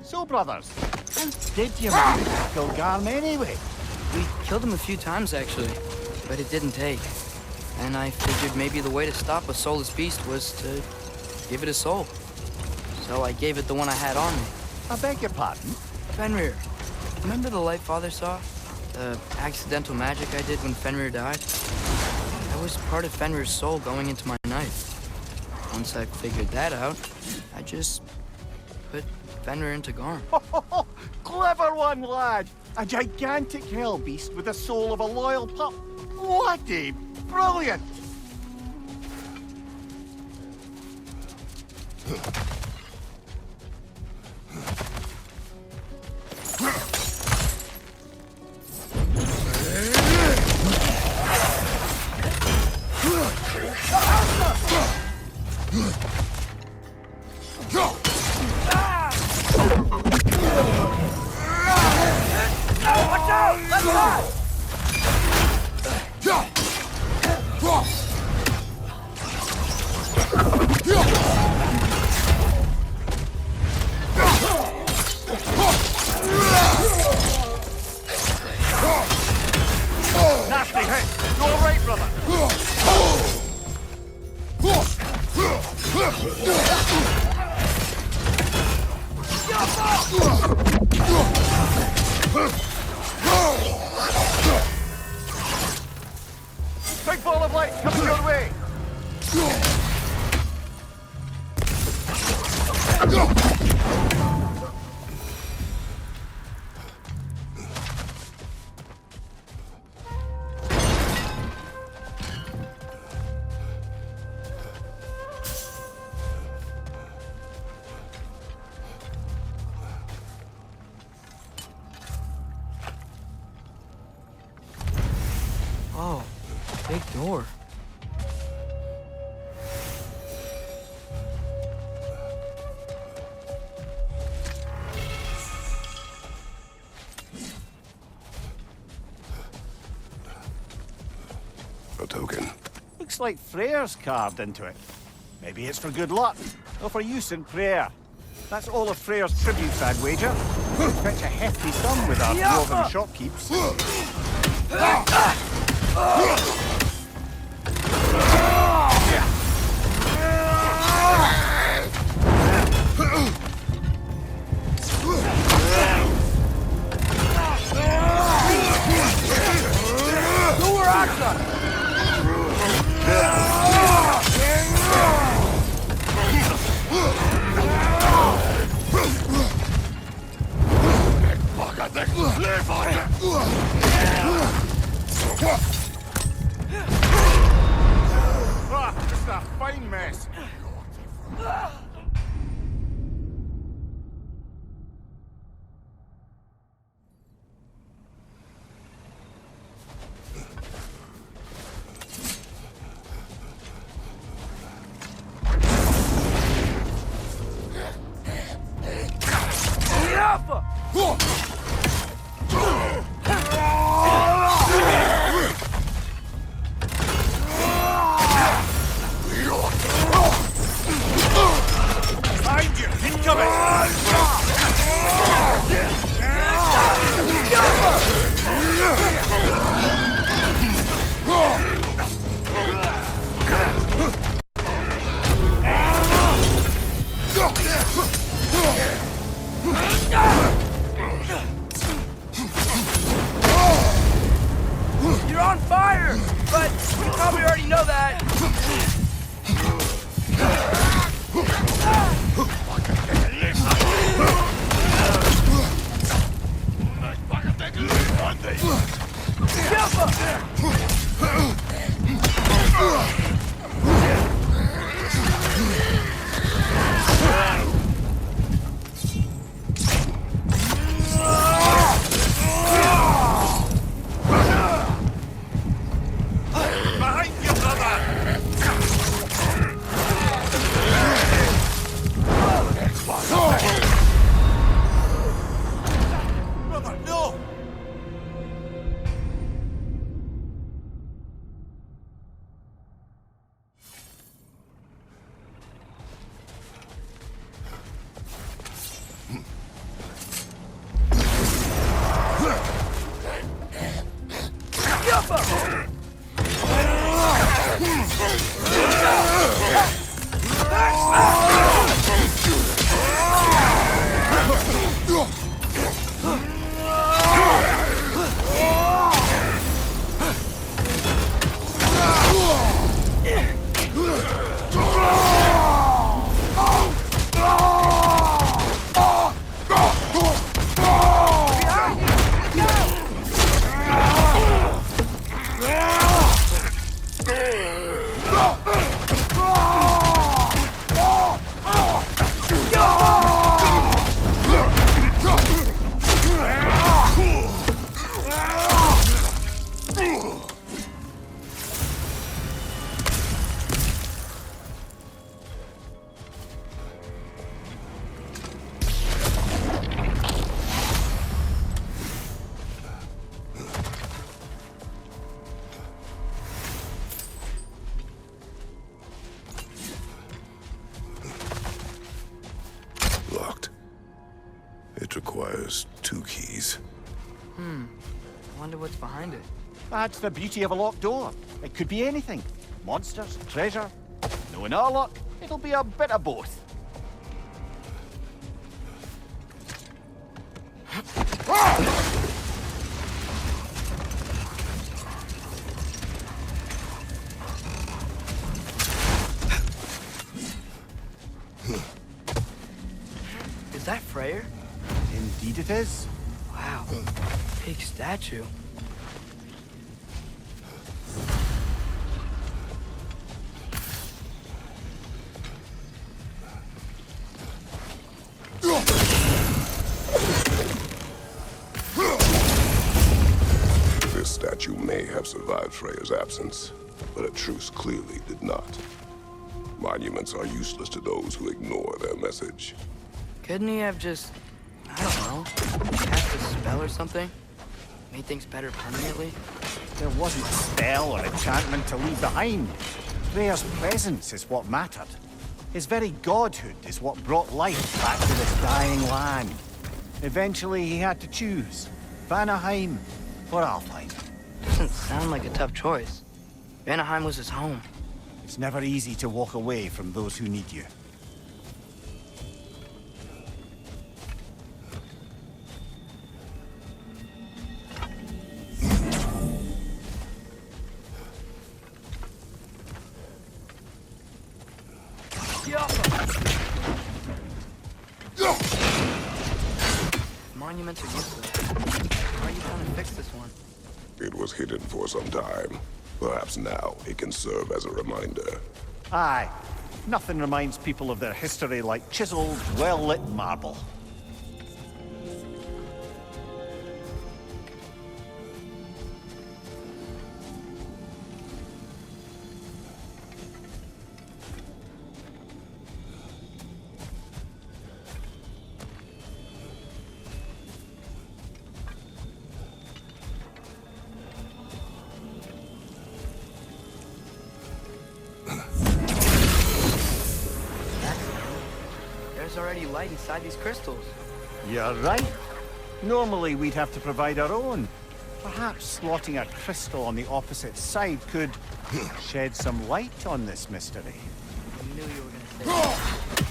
So, brothers, how did you manage to kill Garm anyway? We killed him a few times, actually, but it didn't take. And I figured maybe the way to stop a soulless beast was to give it a soul. So I gave it the one I had on me. I beg your pardon? Fenrir. Remember the light Father saw? The accidental magic I did when Fenrir died? That was part of Fenrir's soul going into my knife. Once I figured that out, I just put Fenrir into Garm. Clever one, lad! A gigantic hell beast with the soul of a loyal pup. What a brilliant! Watch out! Let's go! Nasty hit! You're all right, brother! Big ball of light coming your way! Oh, big door. A token. Looks like Freyr's carved into it. Maybe it's for good luck, or for use in prayer. That's all of Freyr's tributes, I'd wager. Fetch a hefty sum with our dwarven shopkeeps. Just a fine mess. Behind you! Incoming! You're on fire! But you probably already know that. Behind you, brother! It requires 2 keys. I wonder what's behind it. That's the beauty of a locked door. It could be anything. Monsters, treasure. Knowing our luck, it'll be a bit of both. Is that Freyr? Indeed it is. Wow. Big statue. This statue may have survived Freya's absence, but a truce clearly did not. Monuments are useless to those who ignore their message. Couldn't he have just, I don't know, cast a spell or something? Made things better permanently? There wasn't a spell or enchantment to leave behind. Freya's presence is what mattered. His very godhood is what brought life back to this dying land. Eventually he had to choose. Vanaheim or Alfheim. Doesn't sound like a tough choice. Vanaheim was his home. It's never easy to walk away from those who need you. Monuments are useless. How are you trying to fix this one? It was hidden for some time. Perhaps now it can serve as a reminder. Aye. Nothing reminds people of their history like chiseled, well-lit marble. There's already light inside these crystals. You're right. Normally we'd have to provide our own. Perhaps slotting a crystal on the opposite side could shed some light on this mystery. I knew you were gonna say that.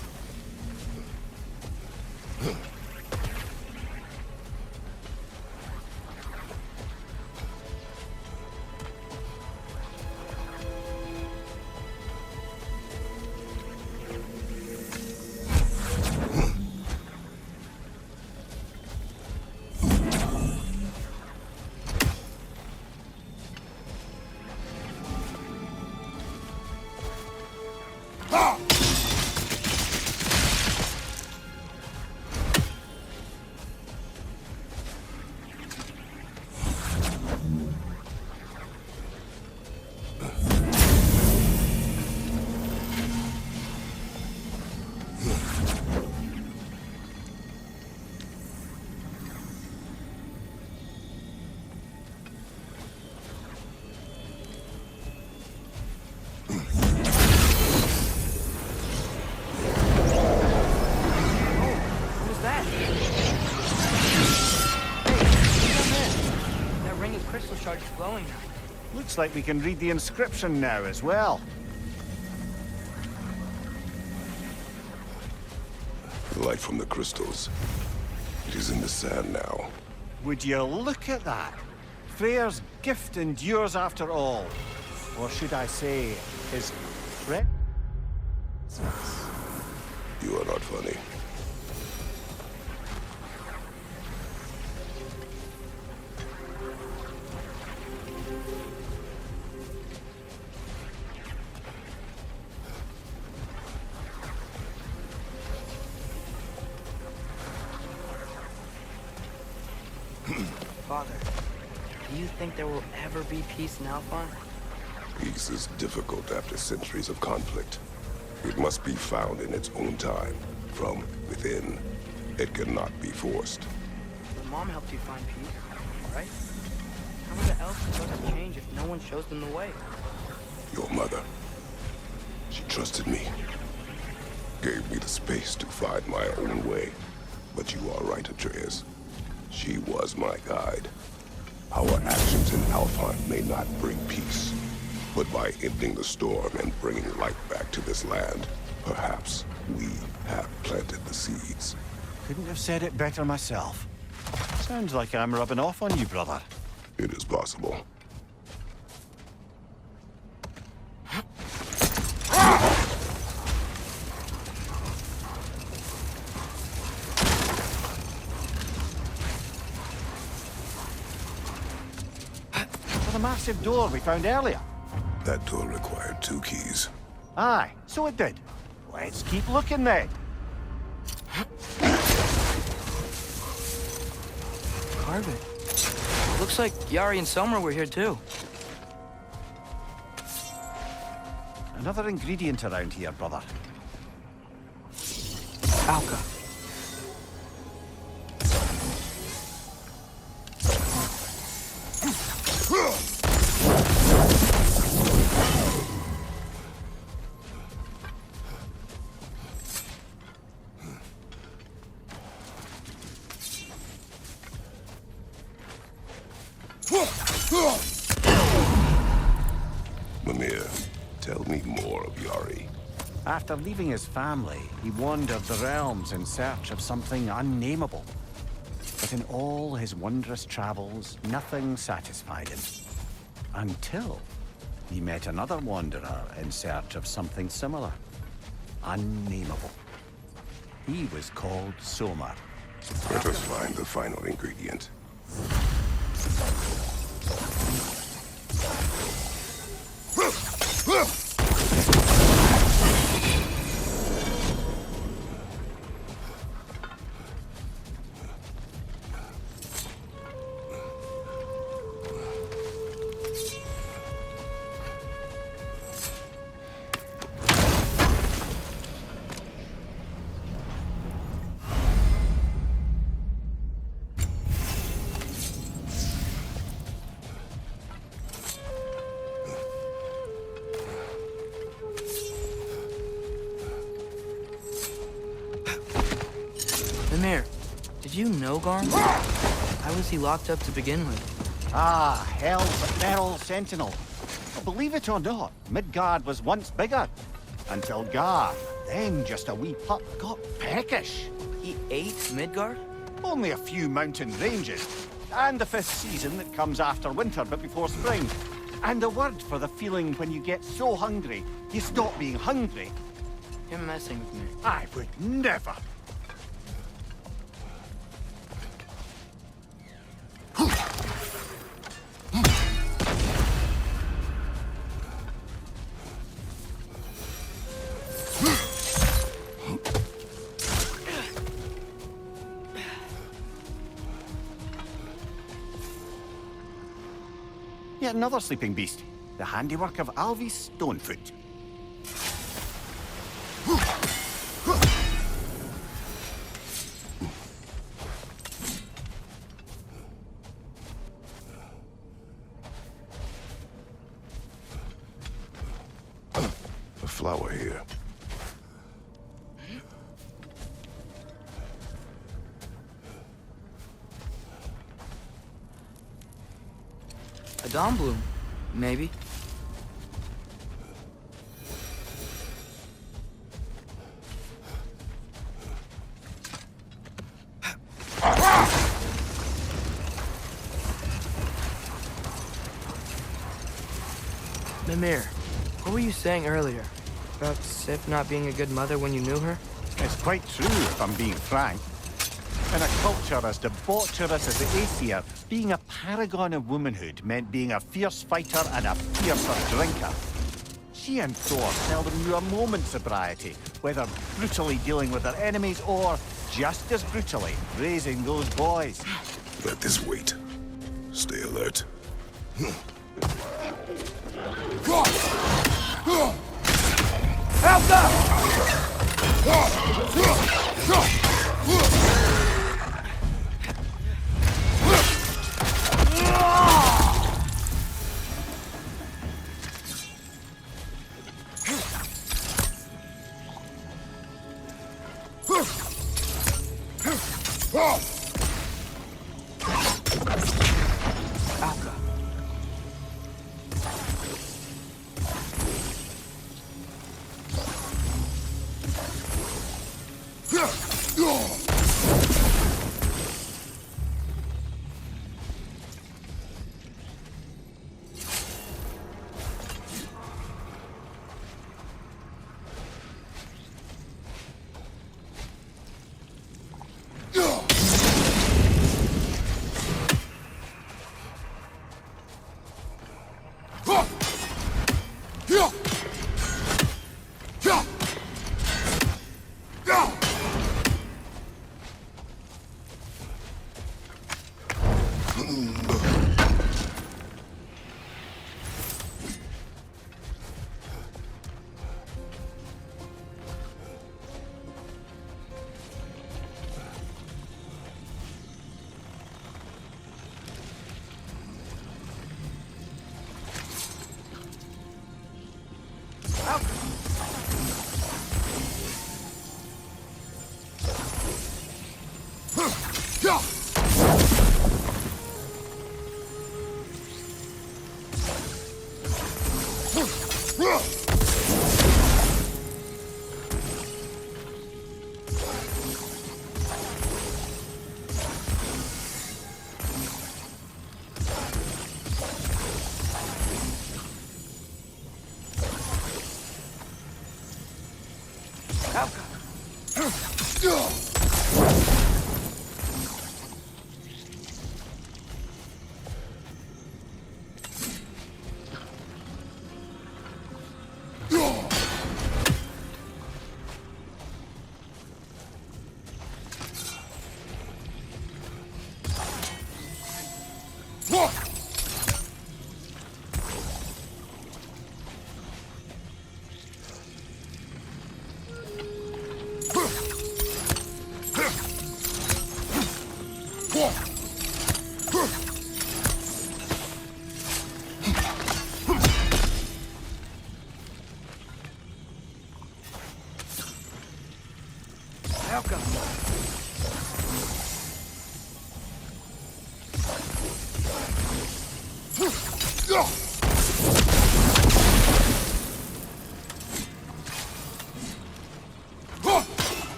Charge is glowing now. Looks like we can read the inscription now as well. The light from the crystals. It is in the sand now. Would you look at that? Freyr's gift endures after all. Or should I say, his threat? You are not funny. Father, do you think there will ever be peace in Alfheim? Peace is difficult after centuries of conflict. It must be found in its own time, from within. It cannot be forced. Your mom helped you find peace, right? How are the elves supposed to change if no one shows them the way? Your mother. She trusted me. Gave me the space to find my own way. But you are right, Atreus. She was my guide. Our actions in Alfheim may not bring peace, but by ending the storm and bringing light back to this land, perhaps we have planted the seeds. Couldn't have said it better myself. Sounds like I'm rubbing off on you, brother. It is possible. For the massive door we found earlier. That door required 2 keys. Aye, so it did. Let's keep looking then. Carving. Looks like Yari and Selmer were here too. Another ingredient around here, brother. Alka. Mimir, tell me more of Yari. After leaving his family, he wandered the realms in search of something unnameable. But in all his wondrous travels, nothing satisfied him. Until he met another wanderer in search of something similar. Unnameable. He was called Soma. Let us find the final ingredient. Mimir, did you know Garm? How was he locked up to begin with? Ah, hell's feral sentinel. Believe it or not, Midgard was once bigger. Until Gar, then just a wee pup, got peckish. He ate Midgard? Only a few mountain ranges. And the 5th season that comes after winter but before spring. And a word for the feeling when you get so hungry, you stop being hungry. You're messing with me. I would never. Yet another sleeping beast, the handiwork of Alvi Stonefoot. A flower here. A dawn bloom, maybe. Mimir, what were you saying earlier? About Sif not being a good mother when you knew her? It's quite true, if I'm being frank. In a culture as debaucherous as the Aesir, being a paragon of womanhood meant being a fierce fighter and a fiercer drinker. She and Thor seldom knew a moment's sobriety, whether brutally dealing with their enemies or, just as brutally, raising those boys. Let this wait. Stay alert. Falca.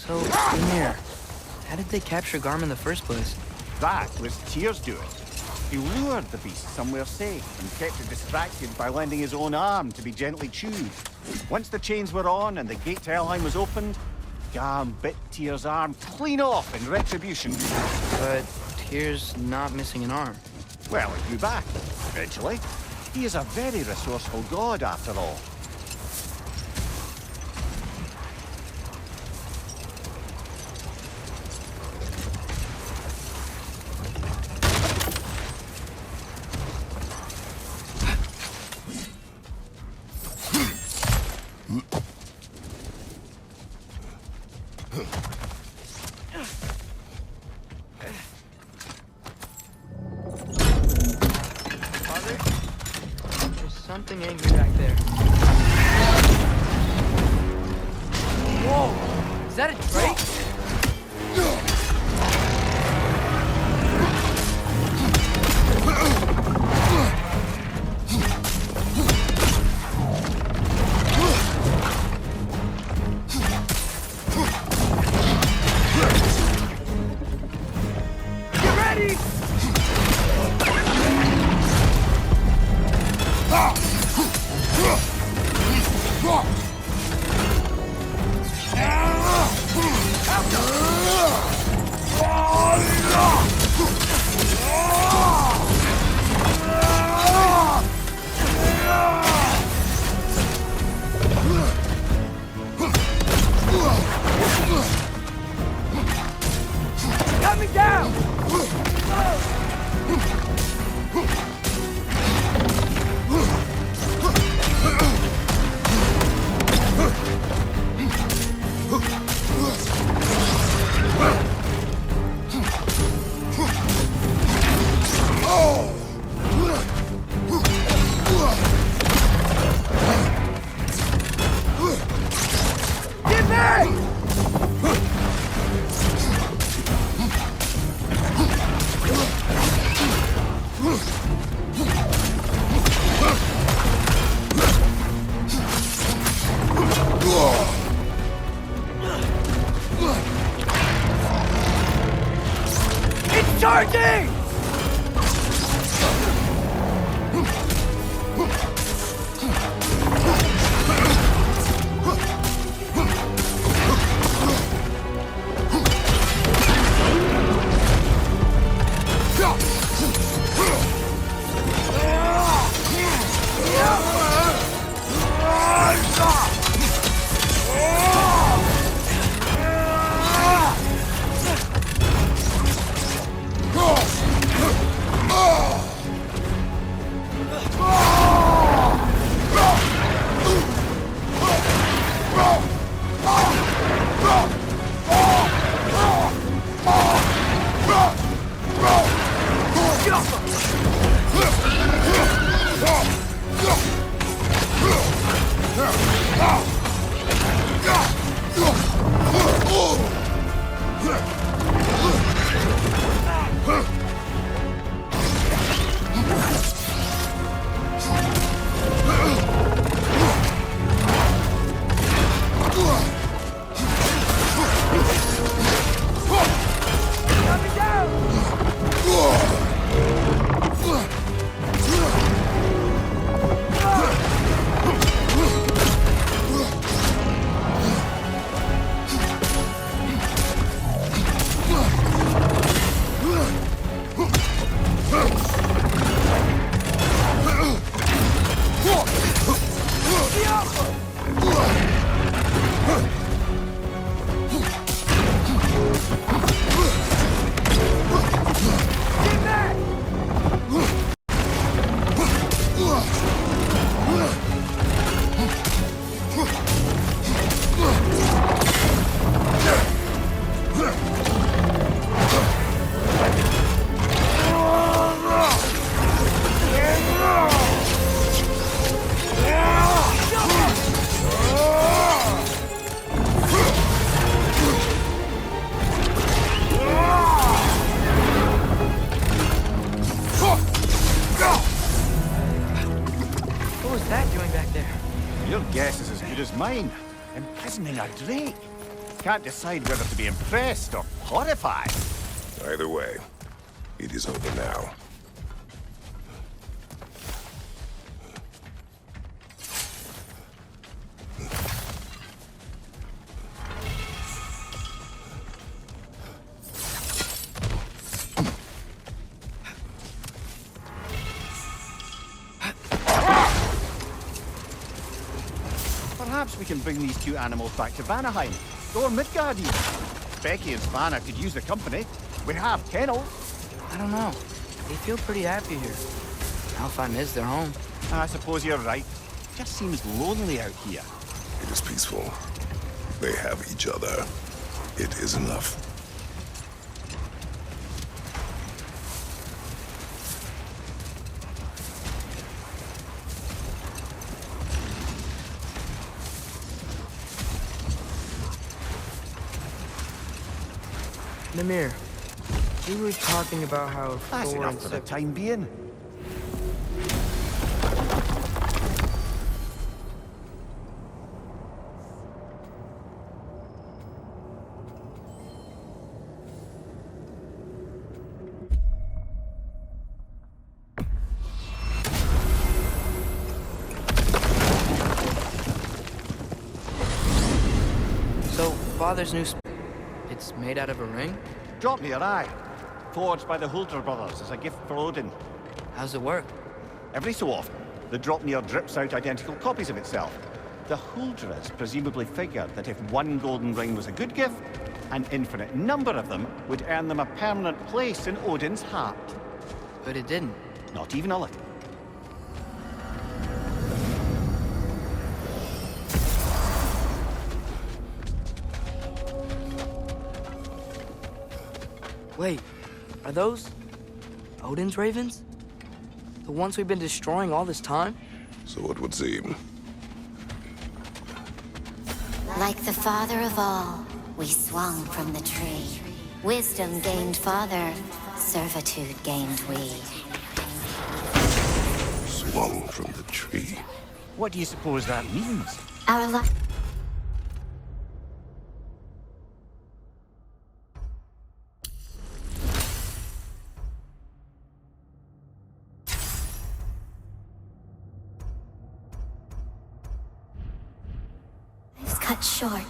So, Ymir, how did they capture Garm in the first place? That was Tyr's doing. He lured the beast somewhere safe and kept it distracted by lending his own arm to be gently chewed. Once the chains were on and the gate to Helheim was opened, Garm bit Tyr's arm clean off in retribution. But Tyr's not missing an arm. Well, he grew back, eventually. He is a very resourceful god, after all. Something angry back there. Whoa! Is that a drake? Got me down! Get back! It's charging! Your guess is as good as mine. Imprisoning a drake. Can't decide whether to be impressed or horrified. Either way, it is over now. Perhaps we can bring these two animals back to Vanaheim, or Midgard even. Becky and Svanna could use the company. We have kennels. I don't know. They feel pretty happy here. Alfheim is their home. I suppose you're right. Just seems lonely out here. It is peaceful. They have each other. It is enough. Namir, we were talking about how That's Thor enough and for the Sif- time being. father's new it's made out of a ring? Drop me your eye. Forged by the Huldra brothers as a gift for Odin. How's it work? Every so often, the Dropnir drips out identical copies of itself. The Huldras presumably figured that if one golden ring was a good gift, an infinite number of them would earn them a permanent place in Odin's heart. But it didn't. Not even a little. Wait, are those Odin's ravens? The ones we've been destroying all this time? So it would seem. Like the father of all, we swung from the tree. Wisdom gained father, servitude gained we. Swung from the tree. What do you suppose that means? Our life. Cut short.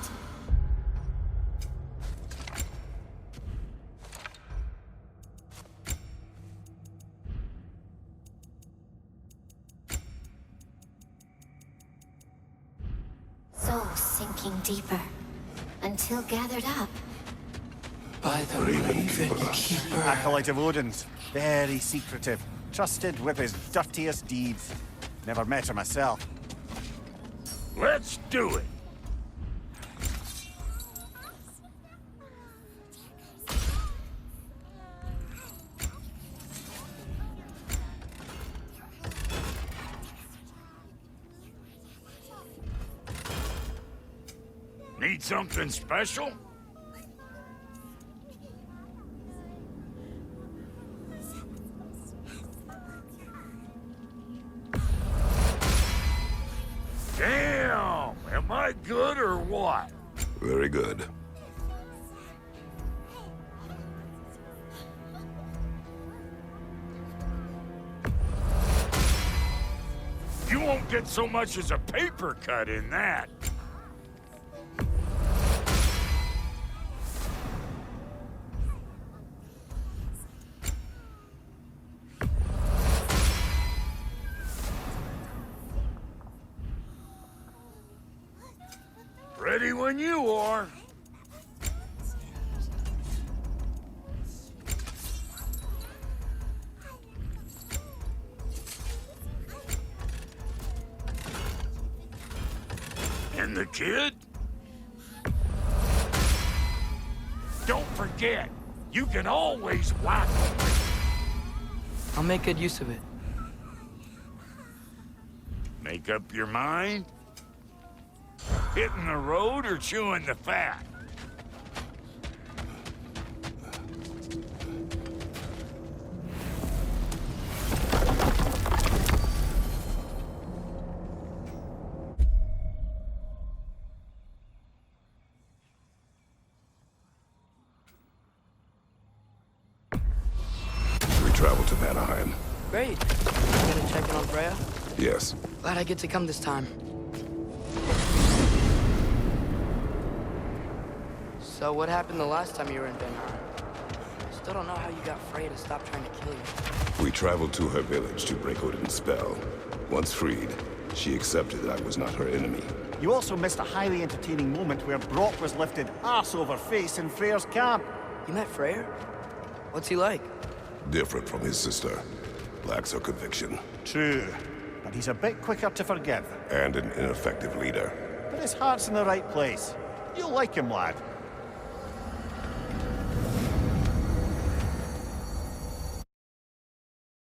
Soul sinking deeper until gathered up. By the Raven Keeper. Acolyte of Odin's. Very secretive. Trusted with his dirtiest deeds. Never met her myself. Let's do it! Need something special? Damn! Am I good or what? Very good. You won't get so much as a paper cut in that. Ready when you are. And the kid? Don't forget, you can always whack him. I'll make good use of it. Make up your mind? Hitting the road or chewing the fat? We travel to Vanaheim. Great. You gonna check in on Freya? Yes. Glad I get to come this time. So what happened the last time you were in Vanaheim? Still don't know how you got Freya to stop trying to kill you. We traveled to her village to break Odin's spell. Once freed, she accepted that I was not her enemy. You also missed a highly entertaining moment where Brock was lifted arse over face in Freyr's camp. You met Freyr? What's he like? Different from his sister. Lacks her conviction. True, but he's a bit quicker to forgive. And an ineffective leader. But his heart's in the right place. You'll like him, lad.